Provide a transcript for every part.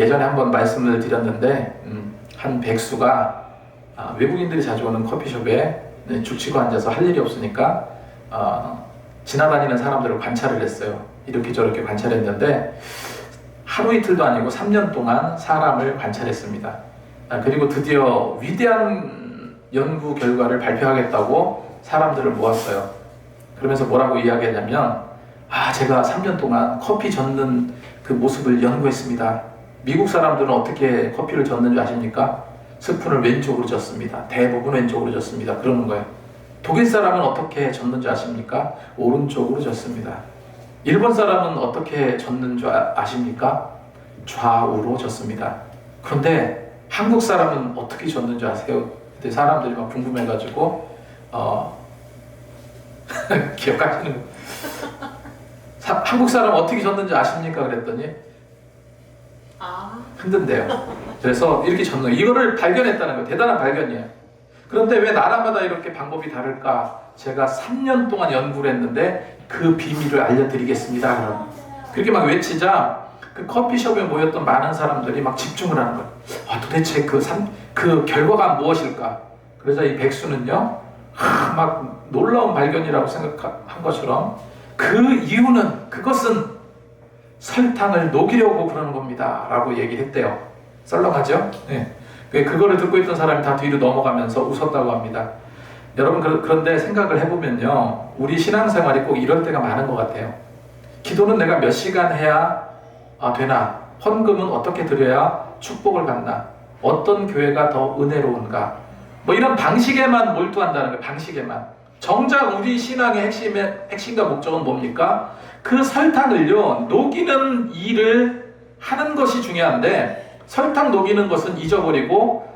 예전에 한번 말씀을 드렸는데 한 백수가 외국인들이 자주 오는 커피숍에 죽치고 앉아서 할 일이 없으니까 지나다니는 사람들을 관찰을 했어요. 이렇게 저렇게 관찰했는데 하루 이틀도 아니고 3년 동안 사람을 관찰했습니다. 그리고 드디어 위대한 연구 결과를 발표하겠다고 사람들을 모았어요. 그러면서 뭐라고 이야기하냐면 제가 3년 동안 커피 젓는 그 모습을 연구했습니다. 미국 사람들은 어떻게 커피를 젓는 줄 아십니까? 스푼을 왼쪽으로 젓습니다. 대부분 왼쪽으로 젓습니다. 그러는 거예요. 독일 사람은 어떻게 젓는 줄 아십니까? 오른쪽으로 젓습니다. 일본 사람은 어떻게 젓는 줄 아십니까? 좌우로 젓습니다. 그런데 한국 사람은 어떻게 젓는 줄 아세요? 그때 사람들이 막 궁금해가지고 기억하시는 거. 한국 사람 어떻게 젓는지 아십니까? 그랬더니 흔든대요. 그래서 이렇게 젓는 거예요. 이거를 발견했다는 거예요. 대단한 발견이에요. 그런데 왜 나라마다 이렇게 방법이 다를까? 제가 3년 동안 연구를 했는데 그 비밀을 알려드리겠습니다. 그럼 그렇게 막 외치자 그 커피숍에 모였던 많은 사람들이 막 집중을 하는 거예요. 도대체 그 결과가 무엇일까? 그래서 이 백수는요, 막 놀라운 발견이라고 생각한 것처럼 그것은 설탕을 녹이려고 그러는 겁니다. 라고 얘기를 했대요. 썰렁하죠? 네. 그거를 듣고 있던 사람이 다 뒤로 넘어가면서 웃었다고 합니다. 여러분, 그런데 생각을 해보면요, 우리 신앙생활이 꼭 이럴 때가 많은 것 같아요. 기도는 내가 몇 시간 해야 되나? 헌금은 어떻게 드려야 축복을 받나? 어떤 교회가 더 은혜로운가? 뭐 이런 방식에만 몰두한다는 거예요. 방식에만. 정작 우리 신앙의 핵심과 목적은 뭡니까? 그 설탕을요, 녹이는 일을 하는 것이 중요한데 설탕 녹이는 것은 잊어버리고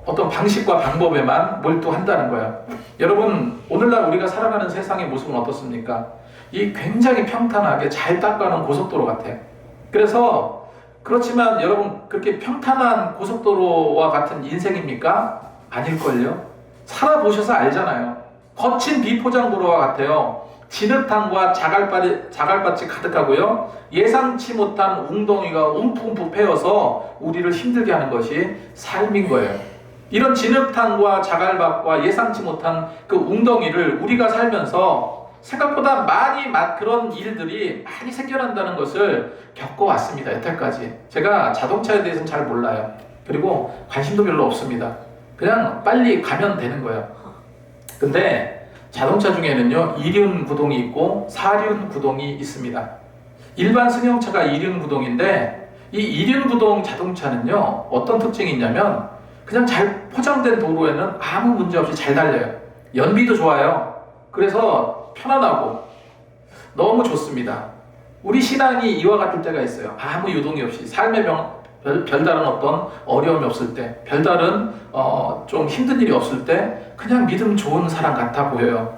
어떤 방식과 방법에만 몰두한다는 거예요. 여러분, 오늘날 우리가 살아가는 세상의 모습은 어떻습니까? 이 굉장히 평탄하게 잘 닦아놓은 고속도로 같아요. 그래서 그렇지만 여러분, 그렇게 평탄한 고속도로와 같은 인생입니까? 아닐걸요? 살아보셔서 알잖아요. 거친 비포장도로와 같아요. 진흙탕과 자갈밭이 가득하고요. 예상치 못한 웅덩이가 움푹움푹 패여서 우리를 힘들게 하는 것이 삶인 거예요. 이런 진흙탕과 자갈밭과 예상치 못한 그 웅덩이를 우리가 살면서 생각보다 그런 일들이 많이 생겨난다는 것을 겪어왔습니다. 여태까지. 제가 자동차에 대해서는 잘 몰라요. 그리고 관심도 별로 없습니다. 그냥 빨리 가면 되는 거예요. 근데 자동차 중에는요, 2륜 구동이 있고 4륜 구동이 있습니다. 일반 승용차가 2륜 구동인데 이 2륜 구동 자동차는요, 어떤 특징이 있냐면 그냥 잘 포장된 도로에는 아무 문제 없이 잘 달려요. 연비도 좋아요. 그래서 편안하고 너무 좋습니다. 우리 신앙이 이와 같을 때가 있어요. 아무 유동이 없이 삶의 별다른 어떤 어려움이 없을 때, 별다른 좀 힘든 일이 없을 때 그냥 믿음 좋은 사람 같아 보여요.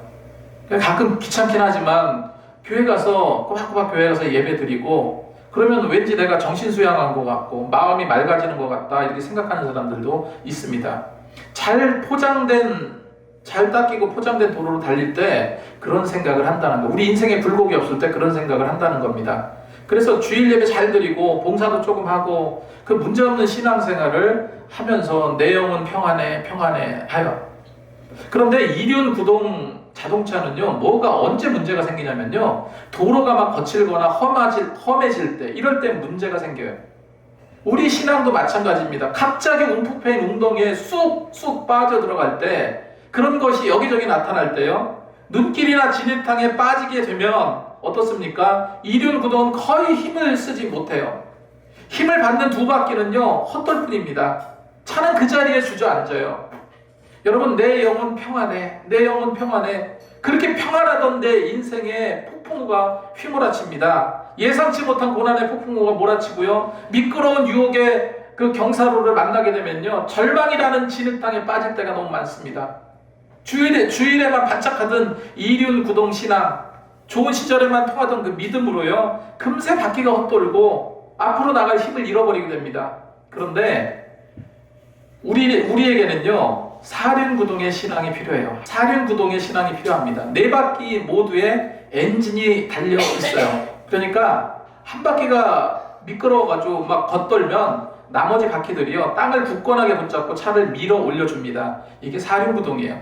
가끔 귀찮긴 하지만 교회 가서 꼬박꼬박 교회 가서 예배 드리고 그러면 왠지 내가 정신수양한 것 같고 마음이 맑아지는 것 같다 이렇게 생각하는 사람들도 있습니다. 잘 닦이고 포장된 도로로 달릴 때 그런 생각을 한다는 거. 우리 인생에 굴곡이 없을 때 그런 생각을 한다는 겁니다. 그래서 주일 예배 잘 드리고 봉사도 조금 하고 그 문제없는 신앙생활을 하면서 내 영혼 평안해 하여. 그런데 2륜 구동 자동차는요, 뭐가 언제 문제가 생기냐면요, 도로가 막 거칠거나 험해질 때, 이럴 때 문제가 생겨요. 우리 신앙도 마찬가지입니다. 갑자기 움푹 패인 웅덩이에 쑥쑥 빠져 들어갈 때, 그런 것이 여기저기 나타날 때요, 눈길이나 진흙탕에 빠지게 되면 어떻습니까? 2륜 구동은 거의 힘을 쓰지 못해요. 힘을 받는 두 바퀴는요, 헛돌뿐입니다. 차는 그 자리에 주저앉아요. 여러분, 내 영혼 평안해. 그렇게 평안하던 내 인생에 폭풍우가 휘몰아칩니다. 예상치 못한 고난의 폭풍우가 몰아치고요, 미끄러운 유혹의 그 경사로를 만나게 되면요, 절망이라는 진흙탕에 빠질 때가 너무 많습니다. 주일에만 반짝하던 2륜 구동 신앙, 좋은 시절에만 통하던 그 믿음으로요, 금세 바퀴가 헛돌고 앞으로 나갈 힘을 잃어버리게 됩니다. 그런데 우리에게는요, 4륜 구동의 신앙이 필요해요. 4륜 구동의 신앙이 필요합니다. 네 바퀴 모두에 엔진이 달려 있어요. 그러니까 한 바퀴가 미끄러워가지고 막 겉돌면 나머지 바퀴들이요 땅을 굳건하게 붙잡고 차를 밀어 올려줍니다. 이게 사륜구동이에요.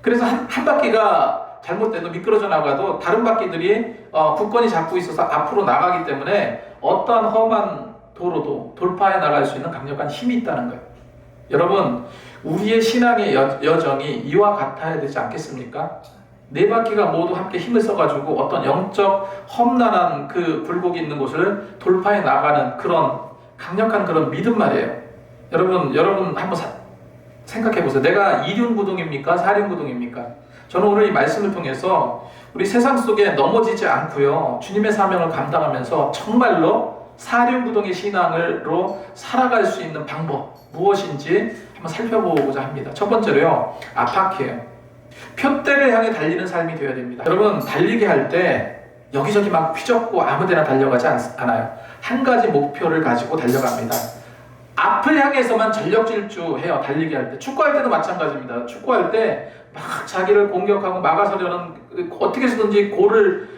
그래서 한 바퀴가 잘못돼도 미끄러져 나가도 다른 바퀴들이 굳건히 잡고 있어서 앞으로 나가기 때문에 어떠한 험한 도로도 돌파해 나갈 수 있는 강력한 힘이 있다는 거예요. 여러분, 우리의 신앙의 여정이 이와 같아야 되지 않겠습니까? 네 바퀴가 모두 함께 힘을 써가지고 어떤 영적 험난한 그 굴곡이 있는 곳을 돌파해 나가는 그런 강력한 그런 믿음 말이에요. 여러분 한번 생각해 보세요. 내가 이륜구동입니까? 사륜구동입니까? 저는 오늘 이 말씀을 통해서 우리 세상 속에 넘어지지 않고요, 주님의 사명을 감당하면서 정말로 사륜구동의 신앙으로 살아갈 수 있는 방법 무엇인지 한번 살펴보고자 합니다. 첫 번째로요, 아파키예요. 표대를 향해 달리는 삶이 되어야 됩니다. 여러분, 달리기 할 때 여기저기 막 휘젓고 아무데나 달려가지 않아요. 한 가지 목표를 가지고 달려갑니다. 앞을 향해서만 전력질주해요. 달리기 할 때. 축구할 때도 마찬가지입니다. 축구할 때 막 자기를 공격하고 막아서려는, 어떻게 해서든지 골을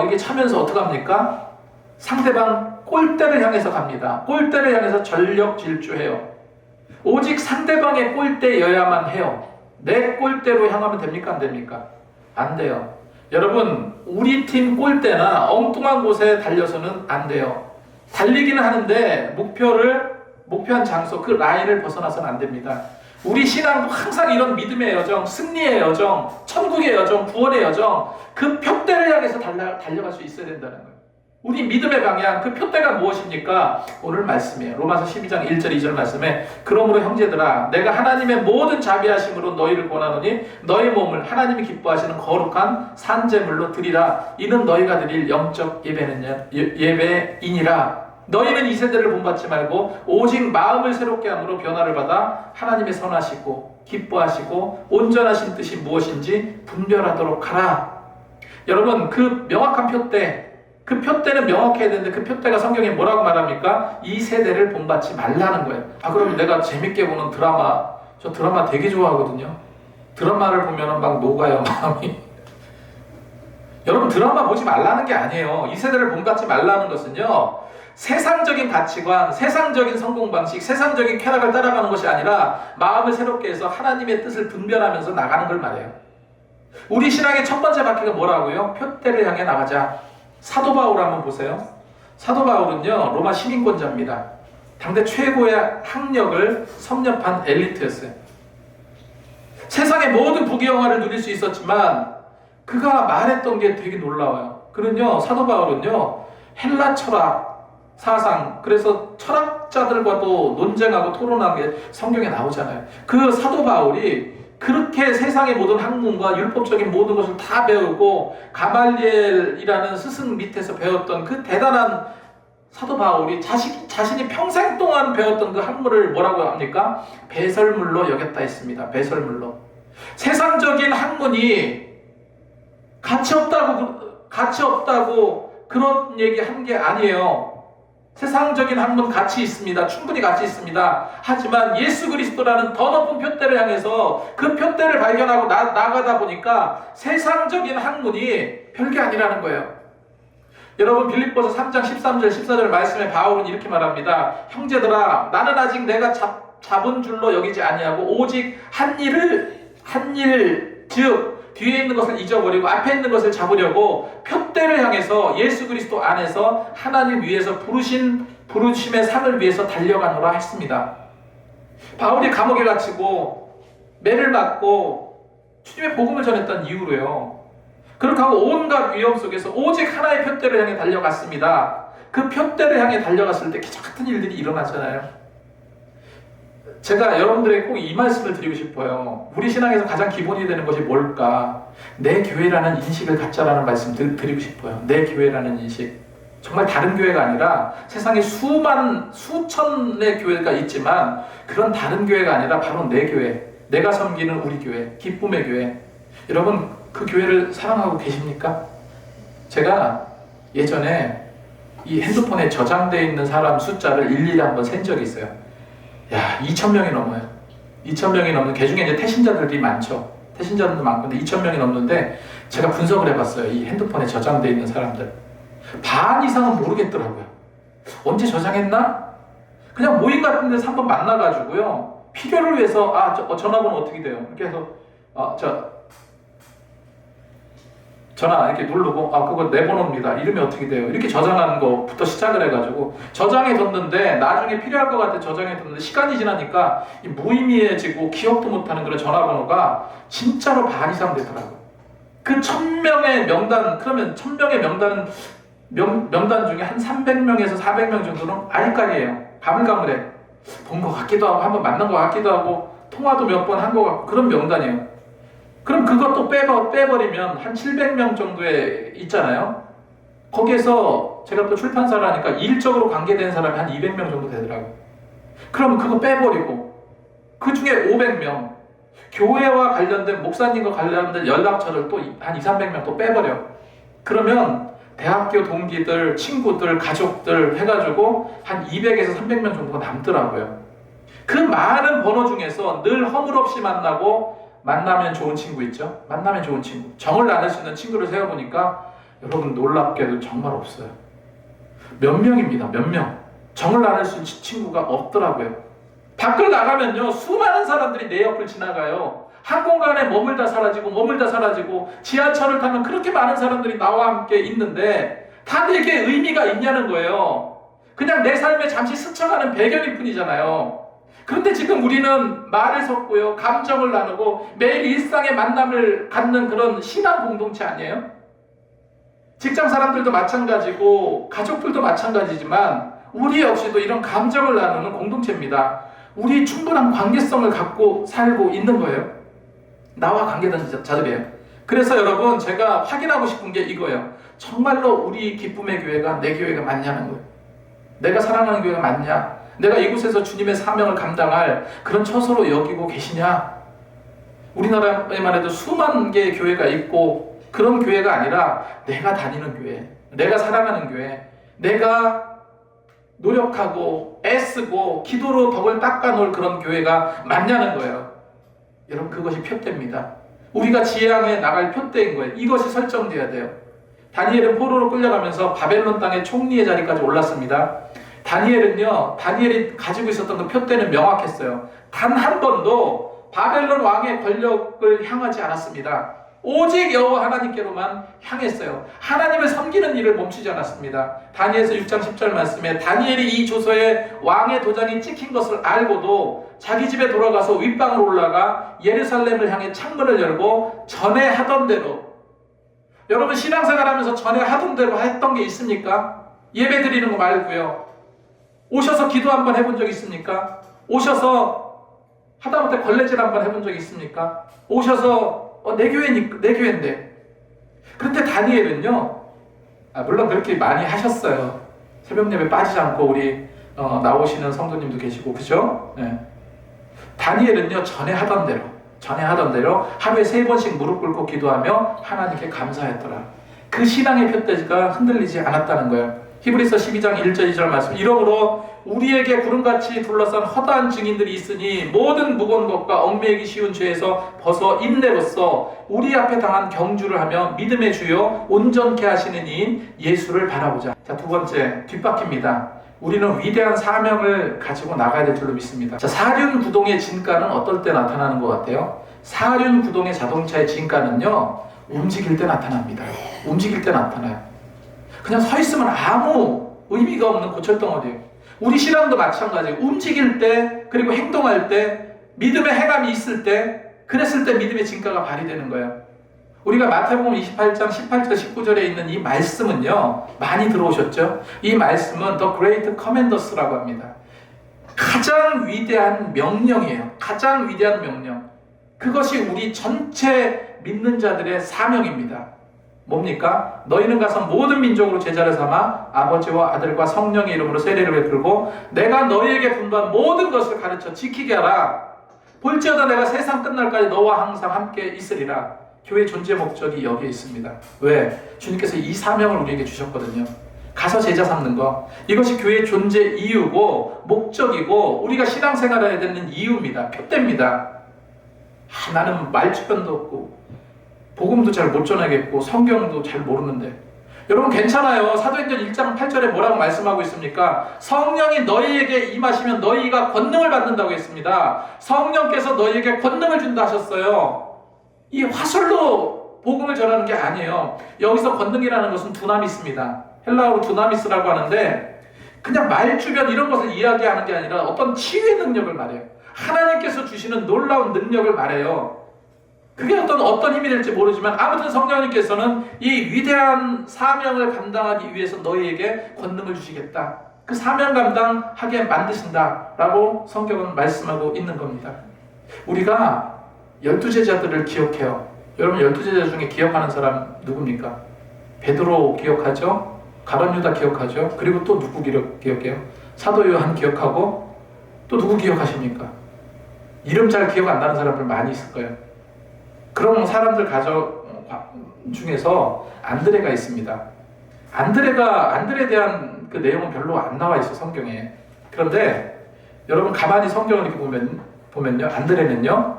이게 차면서 어떡합니까? 상대방 골대를 향해서 갑니다. 골대를 향해서 전력질주해요. 오직 상대방의 골대여야만 해요. 내 골대로 향하면 됩니까? 안 됩니까? 안 돼요. 여러분, 우리 팀 골대나 엉뚱한 곳에 달려서는 안 돼요. 달리기는 하는데 목표한 장소, 그 라인을 벗어나서는 안 됩니다. 우리 신앙도 항상 이런 믿음의 여정, 승리의 여정, 천국의 여정, 구원의 여정, 그 표대를 향해서 달려갈 수 있어야 된다는 거예요. 우리 믿음의 방향, 그 표대가 무엇입니까? 오늘 말씀이에요. 로마서 12장 1절 2절 말씀에, 그러므로 형제들아, 내가 하나님의 모든 자비하심으로 너희를 권하노니 너희 몸을 하나님이 기뻐하시는 거룩한 산제물로 드리라. 이는 너희가 드릴 영적 예배이니라. 너희는 이 세대를 본받지 말고 오직 마음을 새롭게 함으로 변화를 받아 하나님의 선하시고 기뻐하시고 온전하신 뜻이 무엇인지 분별하도록 하라. 여러분, 그 명확한 표대, 그 표대는 명확해야 되는데 그 표대가 성경에 뭐라고 말합니까? 이 세대를 본받지 말라는 거예요. 그러면 내가 재밌게 보는 드라마, 저 드라마 되게 좋아하거든요. 드라마를 보면 막 녹아요, 마음이. 여러분, 드라마 보지 말라는 게 아니에요. 이 세대를 본받지 말라는 것은요, 세상적인 가치관, 세상적인 성공 방식, 세상적인 쾌락을 따라가는 것이 아니라 마음을 새롭게 해서 하나님의 뜻을 분별하면서 나가는 걸 말해요. 우리 신앙의 첫 번째 바퀴가 뭐라고요? 표대를 향해 나가자. 사도 바울 한번 보세요. 사도 바울은요, 로마 시민권자입니다. 당대 최고의 학력을 섭렵한 엘리트였어요. 세상의 모든 부귀영화를 누릴 수 있었지만 그가 말했던 게 되게 놀라워요. 그는요, 사도 바울은요, 헬라 철학 사상, 그래서 철학자들과도 논쟁하고 토론한 게 성경에 나오잖아요. 그 사도 바울이 그렇게 세상의 모든 학문과 율법적인 모든 것을 다 배우고 가말리엘이라는 스승 밑에서 배웠던 그 대단한 사도 바울이 자신이 평생 동안 배웠던 그 학문을 뭐라고 합니까? 배설물로 여겼다 했습니다. 배설물로. 세상적인 학문이 가치 없다고 그런 얘기 한 게 아니에요. 세상적인 학문 가치 있습니다. 충분히 가치 있습니다. 하지만 예수 그리스도라는 더 높은 표대를 향해서 그 표대를 발견하고 나가다 보니까 세상적인 학문이 별게 아니라는 거예요. 여러분, 빌립보서 3장 13절 14절 말씀에 바울은 이렇게 말합니다. 형제들아, 나는 아직 내가 잡은 줄로 여기지 아니하고 오직 한 일 즉 뒤에 있는 것을 잊어버리고 앞에 있는 것을 잡으려고 표대를 향해서 예수 그리스도 안에서 하나님 위에서 부르심의 상을 위해서 달려가노라 했습니다. 바울이 감옥에 갇히고 매를 맞고 주님의 복음을 전했던 이유로요. 그렇게 하고 온갖 위험 속에서 오직 하나의 표대를 향해 달려갔습니다. 그 표대를 향해 달려갔을 때 기적 같은 일들이 일어나잖아요. 제가 여러분들에게 꼭 이 말씀을 드리고 싶어요. 우리 신앙에서 가장 기본이 되는 것이 뭘까? 내 교회라는 인식을 갖자라는 말씀 드리고 싶어요. 내 교회라는 인식. 정말 다른 교회가 아니라 세상에 수천의 교회가 있지만 그런 다른 교회가 아니라 바로 내 교회. 내가 섬기는 우리 교회. 기쁨의 교회. 여러분, 그 교회를 사랑하고 계십니까? 제가 예전에 이 핸드폰에 저장되어 있는 사람 숫자를 일일이 한번 센 적이 있어요. 2,000명이 넘어요. 2,000명이 넘는, 그 중에 이제 태신자들이 많죠. 태신자들도 많고, 근데 2,000명이 넘는데, 제가 분석을 해봤어요. 이 핸드폰에 저장되어 있는 사람들. 반 이상은 모르겠더라고요. 언제 저장했나? 그냥 모임 같은 데서 한번 만나가지고요. 필요를 위해서 전화번호 어떻게 돼요? 이렇게 해서 전화 이렇게 누르고 그거 내 번호입니다. 이름이 어떻게 돼요? 이렇게 저장하는 거부터 시작을 해가지고 저장해 뒀는데 나중에 필요할 것 같아 저장해 뒀는데 시간이 지나니까 무의미해지고 기억도 못하는 그런 전화번호가 진짜로 반 이상 되더라고요. 그 1000명의 명단, 그러면 1000명의 명단 중에 한 300명에서 400명 정도는 알까리예요. 가물가물해. 본 것 같기도 하고 한번 만난 것 같기도 하고 통화도 몇 번 한 것 같고 그런 명단이에요. 그럼 그것도 빼버리면 한 700명 정도에 있잖아요. 거기에서 제가 또 출판사를 하니까 일적으로 관계된 사람이 한 200명 정도 되더라고요. 그럼 그거 빼버리고 그 중에 500명 교회와 관련된 목사님과 관련된 연락처를 또 한 200~300명 또 빼버려. 그러면 대학교 동기들, 친구들, 가족들 해가지고 한 200에서 300명 정도가 남더라고요. 그 많은 번호 중에서 늘 허물없이 만나면 좋은 친구 있죠? 만나면 좋은 친구. 정을 나눌 수 있는 친구를 세워보니까 여러분 놀랍게도 정말 없어요. 몇 명입니다. 몇 명. 정을 나눌 수 있는 친구가 없더라고요. 밖을 나가면요. 수많은 사람들이 내 옆을 지나가요. 한 공간에 머물다 사라지고 지하철을 타면 그렇게 많은 사람들이 나와 함께 있는데 다 내게 의미가 있냐는 거예요. 그냥 내 삶에 잠시 스쳐가는 배경일 뿐이잖아요. 그런데 지금 우리는 말을 섞고요. 감정을 나누고 매일 일상의 만남을 갖는 그런 신앙 공동체 아니에요? 직장 사람들도 마찬가지고 가족들도 마찬가지지만 우리 역시도 이런 감정을 나누는 공동체입니다. 우리 충분한 관계성을 갖고 살고 있는 거예요. 나와 관계된 자들이에요. 그래서 여러분 제가 확인하고 싶은 게 이거예요. 정말로 우리 기쁨의 교회가 내 교회가 맞냐는 거예요. 내가 사랑하는 교회가 맞냐? 내가 이곳에서 주님의 사명을 감당할 그런 처소로 여기고 계시냐? 우리나라에만 해도 수만 개의 교회가 있고 그런 교회가 아니라 내가 다니는 교회, 내가 사랑하는 교회, 내가 노력하고 애쓰고 기도로 덕을 닦아놓을 그런 교회가 맞냐는 거예요. 여러분 그것이 표대입니다. 우리가 지향해 나갈 표대인 거예요. 이것이 설정돼야 돼요. 다니엘은 포로로 끌려가면서 바벨론 땅의 총리의 자리까지 올랐습니다. 다니엘이 가지고 있었던 그 표대는 명확했어요. 단 한 번도 바벨론 왕의 권력을 향하지 않았습니다. 오직 여호와 하나님께로만 향했어요. 하나님을 섬기는 일을 멈추지 않았습니다. 다니엘서 6장 10절 말씀에 다니엘이 이 조서에 왕의 도장이 찍힌 것을 알고도 자기 집에 돌아가서 윗방으로 올라가 예루살렘을 향해 창문을 열고 전에 하던 대로, 여러분 신앙생활하면서 전에 하던 대로 했던 게 있습니까? 예배 드리는 거 말고요. 오셔서 기도 한번 해본 적 있습니까? 오셔서 하다못해 걸레질 한번 해본 적 있습니까? 오셔서 내 교회인데. 그런데 다니엘은요, 물론 그렇게 많이 하셨어요. 새벽 예배 빠지지 않고 우리 나오시는 성도님도 계시고, 그죠? 네. 다니엘은요, 전에 하던 대로 하루에 3번씩 무릎 꿇고 기도하며 하나님께 감사했더라. 그 신앙의 표대가 흔들리지 않았다는 거예요. 히브리서 12장 1절 2절 말씀, 이러므로 우리에게 구름같이 둘러싼 허다한 증인들이 있으니 모든 무거운 것과 얽매이기 쉬운 죄에서 벗어 인내로써 우리 앞에 당한 경주를 하며 믿음의 주요 온전케 하시는 이인 예수를 바라보자. 자, 두 번째, 뒷바퀴입니다. 우리는 위대한 사명을 가지고 나가야 될 줄로 믿습니다. 자, 사륜구동의 진가는 어떨 때 나타나는 것 같아요? 사륜구동의 자동차의 진가는요, 움직일 때 나타납니다. 움직일 때 나타나요. 그냥 서 있으면 아무 의미가 없는 고철덩어리예요. 우리 신앙도 마찬가지예요. 움직일 때, 그리고 행동할 때, 믿음의 행함이 있을 때, 그랬을 때 믿음의 진가가 발휘되는 거예요. 우리가 마태복음 28장 18절 19절에 있는 이 말씀은요, 많이 들어오셨죠? 이 말씀은 The Great Commanders라고 합니다. 가장 위대한 명령이에요. 가장 위대한 명령. 그것이 우리 전체 믿는 자들의 사명입니다. 뭡니까? 너희는 가서 모든 민족으로 제자를 삼아 아버지와 아들과 성령의 이름으로 세례를 베풀고 내가 너희에게 분부한 모든 것을 가르쳐 지키게 하라. 볼지어다 내가 세상 끝날까지 너와 항상 함께 있으리라. 교회의 존재 목적이 여기에 있습니다. 왜? 주님께서 이 사명을 우리에게 주셨거든요. 가서 제자 삼는 거. 이것이 교회의 존재 이유고 목적이고 우리가 신앙생활을 해야 되는 이유입니다. 표대입니다. 나는 말주변도 없고 복음도 잘 못 전하겠고 성경도 잘 모르는데, 여러분 괜찮아요. 사도행전 1장 8절에 뭐라고 말씀하고 있습니까? 성령이 너희에게 임하시면 너희가 권능을 받는다고 했습니다. 성령께서 너희에게 권능을 준다 하셨어요. 이 화술로 복음을 전하는 게 아니에요. 여기서 권능이라는 것은 두나미스입니다. 헬라어로 두나미스라고 하는데 그냥 말주변 이런 것을 이야기하는 게 아니라 어떤 치유의 능력을 말해요. 하나님께서 주시는 놀라운 능력을 말해요. 그게 어떤 힘이 될지 모르지만 아무튼 성령님께서는 이 위대한 사명을 감당하기 위해서 너희에게 권능을 주시겠다. 그 사명 감당하게 만드신다라고 성경은 말씀하고 있는 겁니다. 우리가 12제자들을 기억해요. 여러분 12제자 중에 기억하는 사람 누굽니까? 베드로 기억하죠? 가룟 유다 기억하죠? 그리고 또 누구 기억해요? 사도 요한 기억하고 또 누구 기억하십니까? 이름 잘 기억 안 나는 사람들 많이 있을 거예요. 그런 사람들 중에서 안드레가 있습니다. 안드레에 대한 그 내용은 별로 안 나와 있어 성경에. 그런데 여러분 가만히 성경을 이렇게 보면요, 안드레는요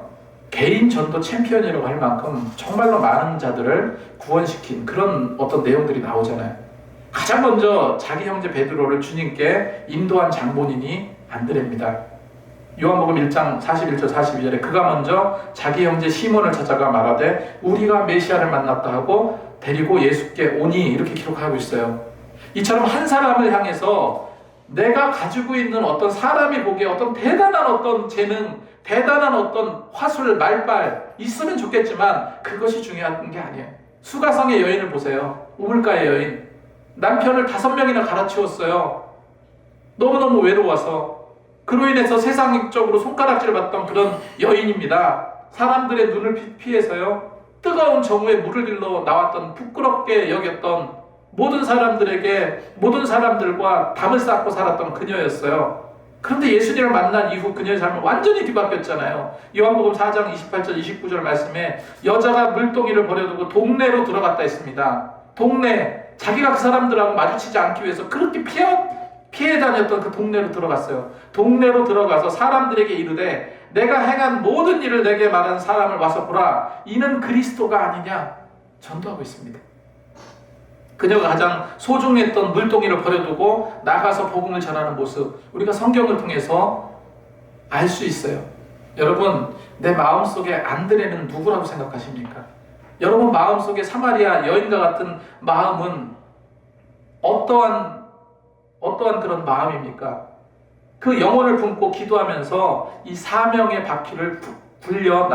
개인 전도 챔피언이라고 할 만큼 정말로 많은 자들을 구원시킨 그런 어떤 내용들이 나오잖아요. 가장 먼저 자기 형제 베드로를 주님께 인도한 장본인이 안드레입니다. 요한복음 1장 41절 42절에 그가 먼저 자기 형제 시몬을 찾아가 말하되 우리가 메시아를 만났다 하고 데리고 예수께 오니 이렇게 기록하고 있어요. 이처럼 한 사람을 향해서 내가 가지고 있는 어떤 사람이 보기에 어떤 대단한 어떤 재능, 대단한 어떤 화술, 말빨 있으면 좋겠지만 그것이 중요한 게 아니에요. 수가성의 여인을 보세요. 우물가의 여인. 남편을 5명이나 갈아치웠어요. 너무너무 외로워서. 그로 인해서 세상적으로 손가락질을 받던 그런 여인입니다. 사람들의 눈을 피해서요. 뜨거운 정우에 물을 길러 나왔던 부끄럽게 여겼던 모든 사람들과 담을 쌓고 살았던 그녀였어요. 그런데 예수님을 만난 이후 그녀의 삶은 완전히 뒤바뀌었잖아요. 요한복음 4장 28절 29절 말씀에 여자가 물동이를 버려두고 동네로 들어갔다 했습니다. 동네, 자기가 그 사람들하고 마주치지 않기 위해서 그렇게 피해 다녔던 그 동네로 들어갔어요. 동네로 들어가서 사람들에게 이르되 내가 행한 모든 일을 내게 말한 사람을 와서 보라. 이는 그리스도가 아니냐 전도하고 있습니다. 그녀가 가장 소중했던 물동이를 버려두고 나가서 복음을 전하는 모습 우리가 성경을 통해서 알 수 있어요. 여러분 내 마음속에 안드레는 누구라고 생각하십니까? 여러분 마음속에 사마리아 여인과 같은 마음은 어떠한 그런 마음입니까? 그 영혼을 품고 기도하면서 이 사명의 바퀴를 굴려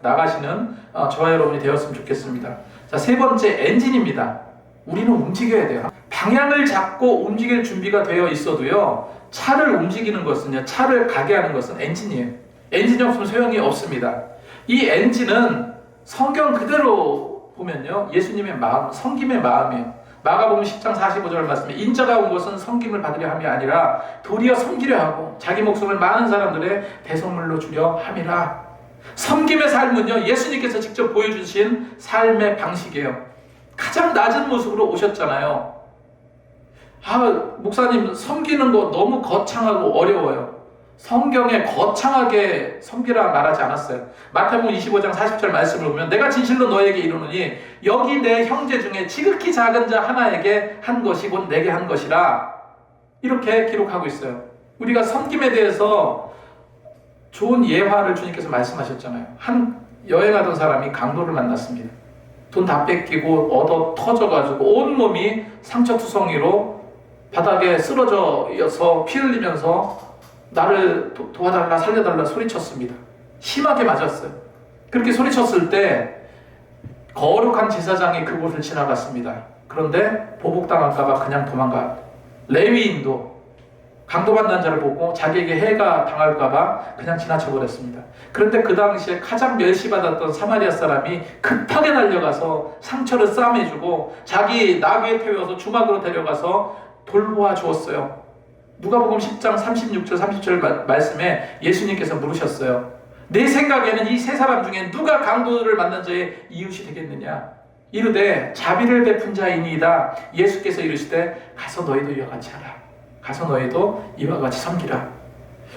나가시는 저와 여러분이 되었으면 좋겠습니다. 자, 세 번째 엔진입니다. 우리는 움직여야 돼요. 방향을 잡고 움직일 준비가 되어 있어도요, 차를 움직이는 것은요, 차를 가게 하는 것은 엔진이에요. 엔진이 없으면 소용이 없습니다. 이 엔진은 성경 그대로 보면요, 예수님의 마음, 섬김의 마음이에요. 마가복음 10장 45절 말씀에 인자가 온 것은 섬김을 받으려 함이 아니라 도리어 섬기려 하고 자기 목숨을 많은 사람들의 대속물로 주려 함이라. 섬김의 삶은요, 예수님께서 직접 보여주신 삶의 방식이에요. 가장 낮은 모습으로 오셨잖아요. 목사님 섬기는 거 너무 거창하고 어려워요. 성경에 거창하게 섬기라 말하지 않았어요. 마태복음 25장 40절 말씀을 보면 내가 진실로 너에게 이르노니 여기 내 형제 중에 지극히 작은 자 하나에게 한 것이 곧 내게 한 것이라 이렇게 기록하고 있어요. 우리가 섬김에 대해서 좋은 예화를 주님께서 말씀하셨잖아요. 한 여행하던 사람이 강도를 만났습니다. 돈 다 뺏기고 얻어 터져가지고 온몸이 상처투성이로 바닥에 쓰러져서 피 흘리면서 나를 도와달라 살려달라 소리쳤습니다. 심하게 맞았어요. 그렇게 소리쳤을 때 거룩한 제사장이 그곳을 지나갔습니다. 그런데 보복당할까봐 그냥 도망가. 레위인도 강도받는 자를 보고 자기에게 해가 당할까봐 그냥 지나쳐버렸습니다. 그런데 그 당시에 가장 멸시받았던 사마리아 사람이 급하게 달려가서 상처를 싸매주고 자기 나귀에 태워서 주막으로 데려가서 돌보아 주었어요. 누가복음 10장 36절 30절 말씀에 예수님께서 물으셨어요. 내 생각에는 이 세 사람 중에 누가 강도를 만난 자의 이웃이 되겠느냐? 이르되 자비를 베푼 자이니이다. 예수께서 이르시되 가서 너희도 이와 같이 하라. 가서 너희도 이와 같이 섬기라.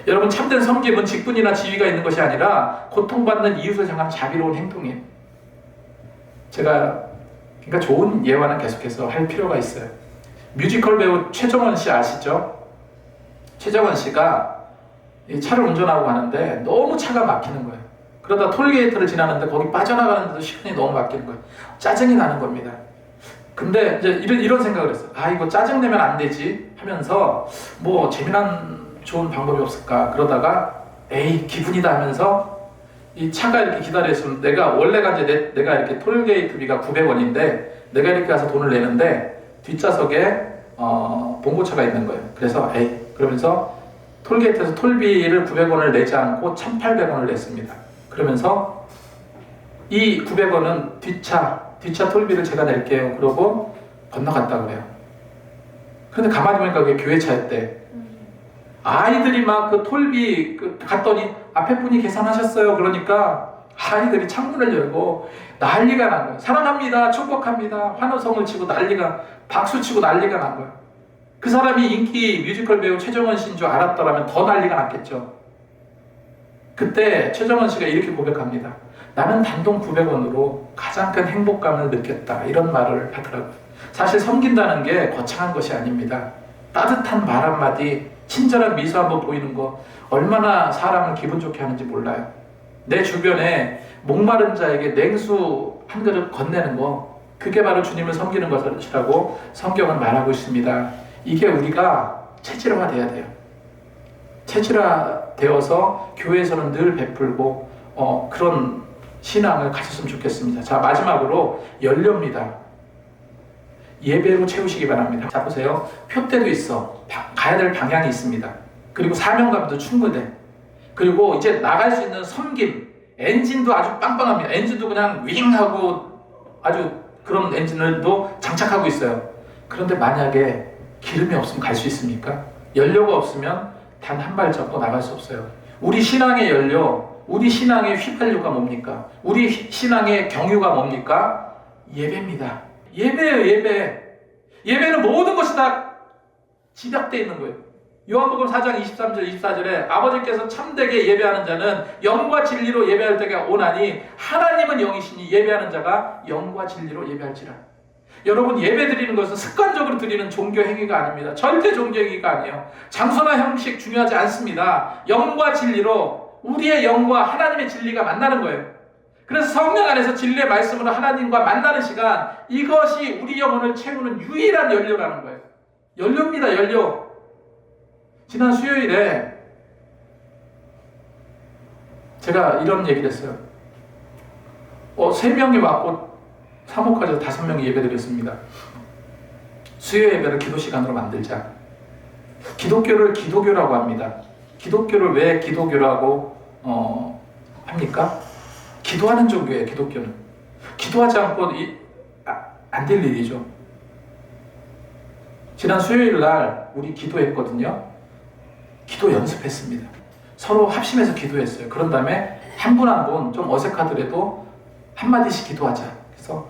여러분 참된 섬김은 직분이나 지위가 있는 것이 아니라 고통받는 이웃을 향한 자비로운 행동이에요. 제가 그러니까 좋은 예화는 계속해서 할 필요가 있어요. 뮤지컬 배우 최정원 씨 아시죠? 최정원 씨가 이 차를 운전하고 가는데 너무 차가 막히는 거예요. 그러다 톨게이트를 지나는데 거기 빠져나가는데도 시간이 너무 막히는 거예요. 짜증이 나는 겁니다. 근데 이제 이런 생각을 했어요. 아, 이거 짜증내면 안 되지 하면서 뭐 재미난 좋은 방법이 없을까 그러다가 에이 기분이다 하면서 이 차가 이렇게 기다렸으면 원래가 이제 내가 이렇게 톨게이트비가 900원인데 내가 이렇게 가서 돈을 내는데 뒷좌석에 봉고차가 있는 거예요. 그래서 에이 그러면서 톨게이트에서 톨비를 900원을 내지 않고 1,800원을 냈습니다. 그러면서 이 900원은 뒷차 톨비를 제가 낼게요. 그러고 건너갔다고 그래요. 그런데 가만히 보니까 그게 교회 차였대. 아이들이 막 그 톨비 갔더니 앞에 분이 계산하셨어요. 그러니까 아이들이 창문을 열고 난리가 난 거예요. 사랑합니다. 축복합니다. 환호성을 치고 박수치고 난리가 난 거예요. 그 사람이 인기 뮤지컬 배우 최정원 씨인 줄 알았더라면 더 난리가 났겠죠. 그때 최정원 씨가 이렇게 고백합니다. 나는 단돈 900원으로 가장 큰 행복감을 느꼈다. 이런 말을 하더라고요. 사실 섬긴다는 게 거창한 것이 아닙니다. 따뜻한 말 한마디, 친절한 미소 한번 보이는 거 얼마나 사람을 기분 좋게 하는지 몰라요. 내 주변에 목마른 자에게 냉수 한 그릇 건네는 거, 그게 바로 주님을 섬기는 것이라고 성경은 말하고 있습니다. 이게 우리가 체질화돼야 돼요. 체질화되어서 교회에서는 늘 베풀고 그런 신앙을 가졌으면 좋겠습니다. 자, 마지막으로 연료입니다. 예배로 채우시기 바랍니다. 자, 보세요. 표대도 있어. 가야 될 방향이 있습니다. 그리고 사명감도 충분해. 그리고 이제 나갈 수 있는 섬김, 엔진도 아주 빵빵합니다. 엔진도 그냥 윙하고 아주 그런 엔진을도 장착하고 있어요. 그런데 만약에 기름이 없으면 갈 수 있습니까? 연료가 없으면 단 한 발짝도 나갈 수 없어요. 우리 신앙의 연료, 우리 신앙의 휘발유가 뭡니까? 우리 신앙의 경유가 뭡니까? 예배입니다. 예배예요, 예배. 예배는 모든 것이 다 집약되어 있는 거예요. 요한복음 4장 23절 24절에 아버지께서 참되게 예배하는 자는 영과 진리로 예배할 때가 오나니 하나님은 영이시니 예배하는 자가 영과 진리로 예배할지라. 여러분, 예배 드리는 것은 습관적으로 드리는 종교 행위가 아닙니다. 절대 종교 행위가 아니에요. 장소나 형식 중요하지 않습니다. 영과 진리로 우리의 영과 하나님의 진리가 만나는 거예요. 그래서 성령 안에서 진리의 말씀으로 하나님과 만나는 시간, 이것이 우리 영혼을 채우는 유일한 연료라는 거예요. 연료입니다, 연료. 지난 수요일에 제가 이런 얘기를 했어요. 3명이 왔고 사목까지 5명이 예배드렸습니다. 수요 예배를 기도 시간으로 만들자. 기독교를 기도교라고 합니다. 기독교를 왜 기도교라고 합니까? 기도하는 종교예요, 기독교는. 기도하지 않고 안 될 일이죠. 지난 수요일 날 우리 기도했거든요. 기도 연습했습니다. 서로 합심해서 기도했어요. 그런 다음에 한 분 한 분 좀 어색하더라도 한마디씩 기도하자. 그래서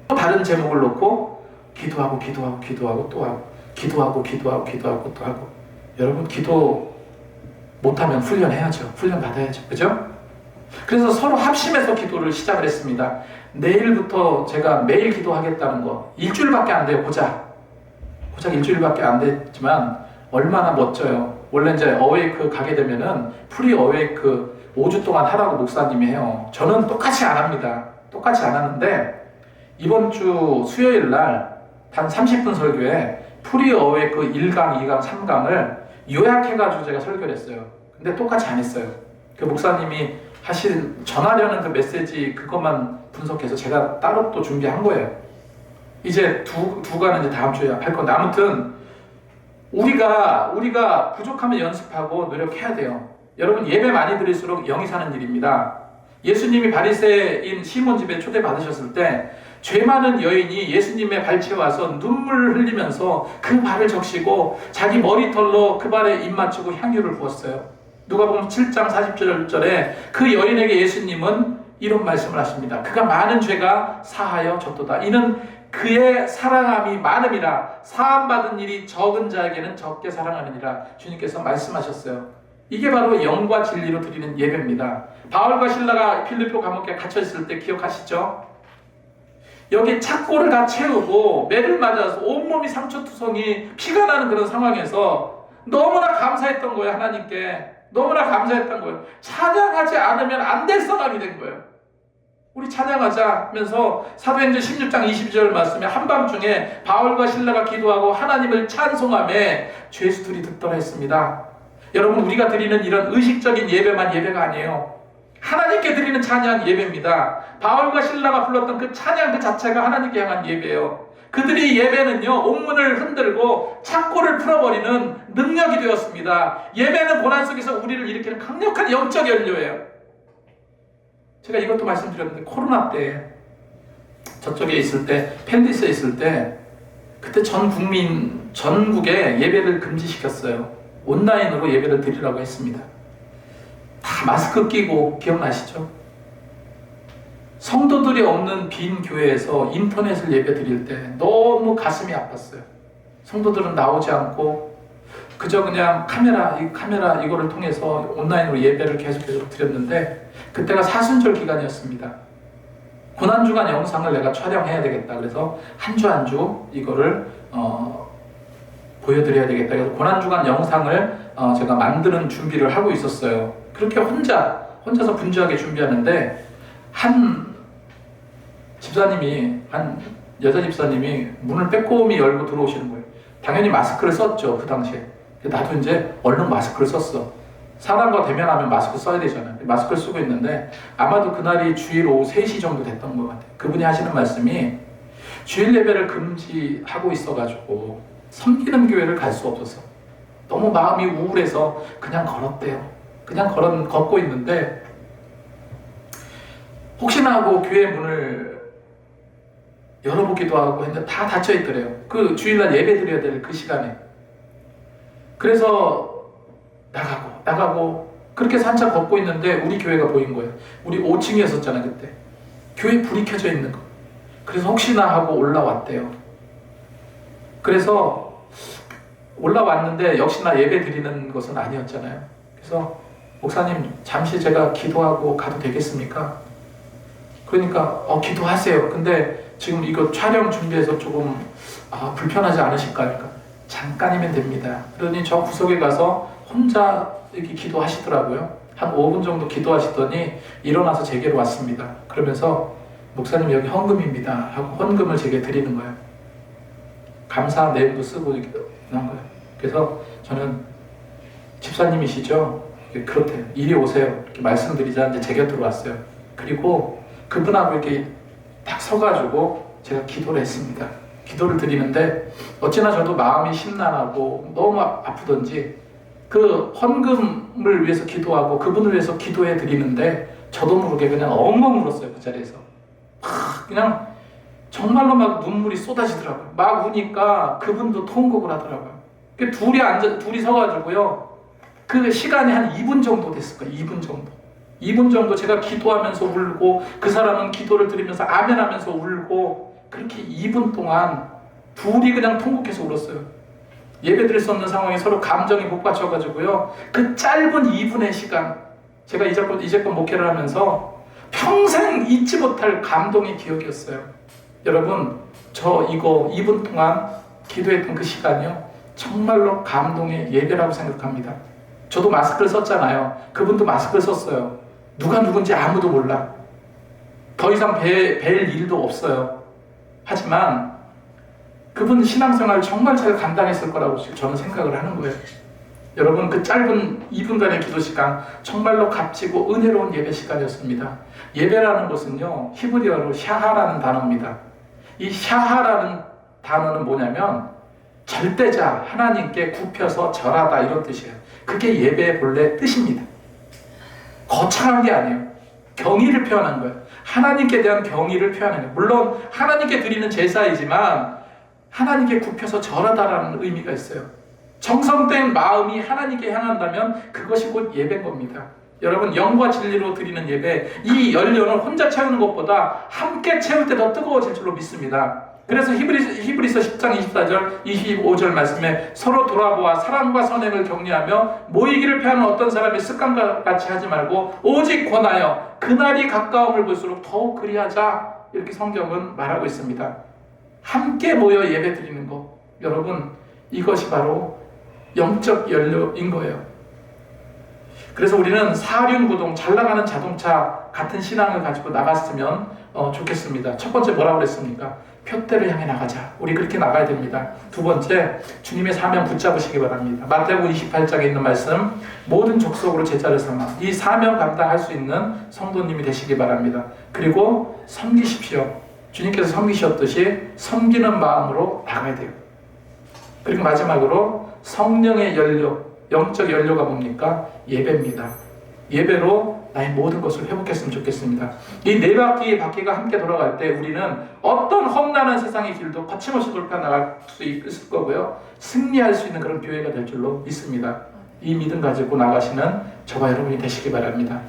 또 다른 제목을 놓고 기도하고 또 하고 기도하고 또 하고. 여러분, 기도 못하면 훈련해야죠. 훈련 받아야죠. 그죠? 그래서 서로 합심해서 기도를 시작을 했습니다. 내일부터 제가 매일 기도하겠다는 거, 일주일밖에 안 돼요. 고작 일주일밖에 안 됐지만 얼마나 멋져요. 원래 이제 어웨이크 가게 되면은 프리 어웨이크 5주 동안 하라고 목사님이 해요. 저는 똑같이 안 합니다. 똑같이 안 하는데 이번 주 수요일 날 단 30분 설교에 프리 어웨이크 1강, 2강, 3강을 요약해가지고 제가 설교를 했어요. 근데 똑같이 안 했어요. 그 목사님이 전하려는 그 메시지 그것만 분석해서 제가 따로 또 준비한 거예요. 이제 두 가는 이제 다음 주에 할 건데, 아무튼 우리가 부족하면 연습하고 노력해야 돼요. 여러분, 예배 많이 드릴수록 영이 사는 일입니다. 예수님이 바리새인 시몬 집에 초대받으셨을 때 죄 많은 여인이 예수님의 발치에 와서 눈물 흘리면서 그 발을 적시고 자기 머리털로 그 발에 입 맞추고 향유를 부었어요. 누가복음 7장 40절에 그 여인에게 예수님은 이런 말씀을 하십니다. 그가 많은 죄가 사하여 졌도다. 이는 그의 사랑함이 많음이라 사함받은 일이 적은 자에게는 적게 사랑하느니라. 주님께서 말씀하셨어요. 이게 바로 영과 진리로 드리는 예배입니다. 바울과 실라가 필리포 감옥에 갇혀있을 때 기억하시죠? 여기 착고를 다 채우고 매를 맞아서 온몸이 상처투성이 피가 나는 그런 상황에서 너무나 감사했던 거예요. 하나님께 너무나 감사했던 거예요. 찬양하지 않으면 안 될 상황이 된 거예요. 우리 찬양하자 하면서 사도행전 16장 22절 말씀에 한밤중에 바울과 실라가 기도하고 하나님을 찬송하며 죄수들이 듣더라 했습니다. 여러분, 우리가 드리는 이런 의식적인 예배만 예배가 아니에요. 하나님께 드리는 찬양 예배입니다. 바울과 실라가 불렀던 그 찬양 그 자체가 하나님께 향한 예배예요. 그들이 예배는요, 옥문을 흔들고 착고를 풀어버리는 능력이 되었습니다. 예배는 고난 속에서 우리를 일으키는 강력한 영적 연료예요. 제가 이것도 말씀드렸는데, 코로나 때 저쪽에 있을 때, 펜디스에 있을 때, 그때 전국에 예배를 금지시켰어요. 온라인으로 예배를 드리라고 했습니다. 다 마스크 끼고, 기억나시죠? 성도들이 없는 빈 교회에서 인터넷을 예배 드릴 때 너무 가슴이 아팠어요. 성도들은 나오지 않고 그저 그냥 카메라 이거를 통해서 온라인으로 예배를 계속 드렸는데, 그때가 사순절 기간이었습니다. 고난주간 영상을 내가 촬영해야 되겠다. 그래서 한 주 이거를 보여드려야 되겠다. 그래서 고난주간 영상을 제가 만드는 준비를 하고 있었어요. 그렇게 혼자서 분주하게 준비하는데, 한 여자 집사님이 문을 빼꼼히 열고 들어오시는 거예요. 당연히 마스크를 썼죠, 그 당시에. 나도 이제 얼른 마스크를 썼어. 사람과 대면하면 마스크 써야 되잖아요. 마스크를 쓰고 있는데, 아마도 그날이 주일 오후 3시 정도 됐던 것 같아요. 그분이 하시는 말씀이, 주일 예배를 금지하고 있어가지고 섬기는 교회를 갈 수 없어서 너무 마음이 우울해서 그냥 걸었대요. 그냥 걷고 있는데, 혹시나 하고 교회 문을 열어보기도 하고 했는데 다 닫혀 있더래요. 그 주일날 예배 드려야 될 그 시간에. 그래서 나가고 그렇게 해서 한참 걷고 있는데 우리 교회가 보인 거예요. 우리 5층이었었잖아요, 그때. 교회 불이 켜져 있는 거. 그래서 혹시나 하고 올라왔대요. 그래서 올라왔는데 역시나 예배 드리는 것은 아니었잖아요. 그래서 목사님, 잠시 제가 기도하고 가도 되겠습니까? 그러니까 기도하세요. 근데 지금 이거 촬영 준비해서 조금 불편하지 않으실까? 그러니까 잠깐이면 됩니다. 그러니 저 구석에 가서 혼자 이렇게 기도하시더라고요. 한 5분 정도 기도하시더니 일어나서 제게로 왔습니다. 그러면서 목사님, 여기 헌금입니다 하고 헌금을 제게 드리는 거예요. 감사 내용도 쓰고 이렇게 한 거예요. 그래서 저는, 집사님이시죠? 그렇대요. 이리 오세요. 이렇게 말씀드리자 이제 제 곁으로 왔어요. 그리고 그분하고 이렇게 딱 서가지고 제가 기도를 했습니다. 기도를 드리는데 어찌나 저도 마음이 심란하고 너무 아프던지 그 헌금을 위해서 기도하고 그분을 위해서 기도해 드리는데 저도 모르게 그냥 엉엉 울었어요. 그 자리에서 그냥 정말로 막 눈물이 쏟아지더라고요. 막 우니까 그분도 통곡을 하더라고요. 둘이 서가지고요, 그 시간이 한 2분 정도 됐을 거예요. 2분 정도 제가 기도하면서 울고, 그 사람은 기도를 드리면서 아멘 하면서 울고, 그렇게 2분 동안 둘이 그냥 통곡해서 울었어요. 예배 드릴 수 없는 상황에 서로 감정이 복받쳐가지고요, 그 짧은 2분의 시간, 제가 이제껏 목회를 하면서 평생 잊지 못할 감동의 기억이었어요. 여러분, 저 이거 2분 동안 기도했던 그 시간이요, 정말로 감동의 예배라고 생각합니다. 저도 마스크를 썼잖아요. 그분도 마스크를 썼어요. 누가 누군지 아무도 몰라. 더 이상 뵐 일도 없어요. 하지만 그분 신앙생활 정말 잘 감당했을 거라고 저는 생각을 하는 거예요. 여러분, 그 짧은 2분간의 기도 시간 정말로 값지고 은혜로운 예배 시간이었습니다. 예배라는 것은요, 히브리어로 샤하라는 단어입니다. 이 샤하라는 단어는 뭐냐면 절대자, 하나님께 굽혀서 절하다, 이런 뜻이에요. 그게 예배의 본래 뜻입니다. 거창한 게 아니에요. 경의를 표현한 거예요. 하나님께 대한 경의를 표현하는 거예요. 물론 하나님께 드리는 제사이지만 하나님께 굽혀서 절하다라는 의미가 있어요. 정성된 마음이 하나님께 향한다면 그것이 곧 예배인 겁니다. 여러분, 영과 진리로 드리는 예배, 이 연료는 혼자 채우는 것보다 함께 채울 때 더 뜨거워질 줄로 믿습니다. 그래서 히브리서 10장 24절 25절 말씀에 서로 돌아보아 사랑과 선행을 격려하며 모이기를 피하는 어떤 사람의 습관과 같이 하지 말고 오직 권하여 그날이 가까움을 볼수록 더욱 그리하자. 이렇게 성경은 말하고 있습니다. 함께 모여 예배 드리는 것, 여러분, 이것이 바로 영적 연료인 거예요. 그래서 우리는 사륜구동, 잘 나가는 자동차 같은 신앙을 가지고 나갔으면 좋겠습니다. 첫 번째 뭐라고 그랬습니까? 표대를 향해 나가자. 우리 그렇게 나가야 됩니다. 두 번째, 주님의 사명 붙잡으시기 바랍니다. 마태복음 28장에 있는 말씀, 모든 족속으로 제자를 삼아 이 사명 감당할 수 있는 성도님이 되시기 바랍니다. 그리고 섬기십시오. 주님께서 섬기셨듯이 섬기는 마음으로 나가야 돼요. 그리고 마지막으로 성령의 연료, 영적 연료가 뭡니까? 예배입니다. 예배로 나의 모든 것을 회복했으면 좋겠습니다. 이 네 바퀴가 함께 돌아갈 때 우리는 어떤 험난한 세상의 길도 거침없이 돌파 나갈 수 있을 거고요. 승리할 수 있는 그런 교회가 될 줄로 믿습니다. 이 믿음 가지고 나가시는 저와 여러분이 되시기 바랍니다.